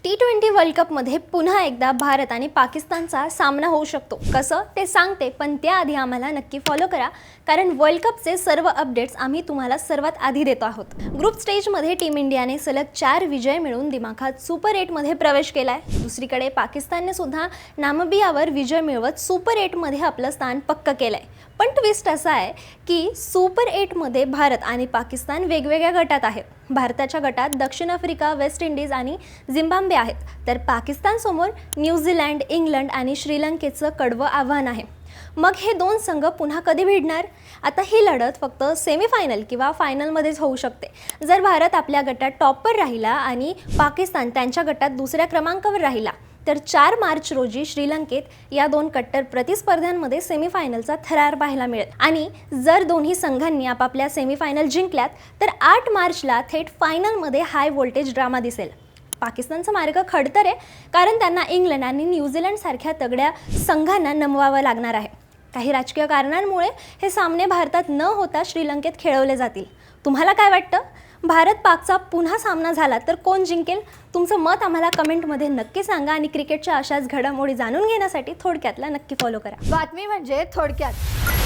T20 world कपमध्ये पुन्हा एकदा भारत आणि पाकिस्तानचा सामना होऊ शकतो. कसं ते सांगते, पण त्याआधी आम्हाला नक्की फॉलो करा, कारण वर्ल्ड कपचे सर्व अपडेट्स आम्ही तुम्हाला सर्वात आधी देतो आहोत. ग्रुप स्टेजमध्ये टीम इंडियाने सलग 4 विजय मिळवून दिमाखात सुपर 8मध्ये प्रवेश केलाय. दुसरीकडे पाकिस्तानने सुद्धा नामिबियावर विजय मिळवत सुपर 8मध्ये आपलं स्थान पक्क केलंय. पण ट्विस्ट असा आहे की सुपर 8मध्ये भारत आणि पाकिस्तान वेगवेगळ्या गटात आहेत. भारताच्या गटात दक्षिण आफ्रिका, वेस्ट इंडिज आणि झिम्बाब्वे आहेत, तर पाकिस्तानसमोर न्यूझीलंड, इंग्लंड आणि श्रीलंकेचं कडवं आव्हान आहे. मग हे दोन संघ पुन्हा कधी भिडणार? आता ही लढत फक्त सेमीफायनल किंवा फायनलमध्येच होऊ शकते. जर भारत आपल्या गटात टॉपवर राहिला आणि पाकिस्तान त्यांच्या गटात दुसऱ्या क्रमांकावर राहिला, तर 4 मार्च रोजी श्रीलंकेत या दोन कट्टर प्रतिस्पर्ध्यांमध्ये सेमीफायनलचा थरार पाहायला मिळेल. आणि जर दोन्ही संघांनी आपापल्या सेमीफायनल जिंकल्यात, तर 8 मार्चला थेट फायनलमध्ये हाय व्होल्टेज ड्रामा दिसेल. पाकिस्तानचा मार्ग खडतर आहे, कारण त्यांना इंग्लंड आणि न्यूझीलंड सारख्या तगड्या संघांना नमवावं लागणार आहे. काही राजकीय कारणांमुळे हे सामने भारतात न होता श्रीलंकेत खेळवले जातील. तुम्हाला काय वाटतं? भारत पाकचा पुन्हा सामना झाला तर कोण जिंकेल? तुमचं मत आम्हाला कमेंटमध्ये नक्की सांगा आणि क्रिकेटच्या अशाच घडामोडी जाणून घेण्यासाठी थोडक्यातला नक्की फॉलो करा. बातमी म्हणजे थोडक्यात.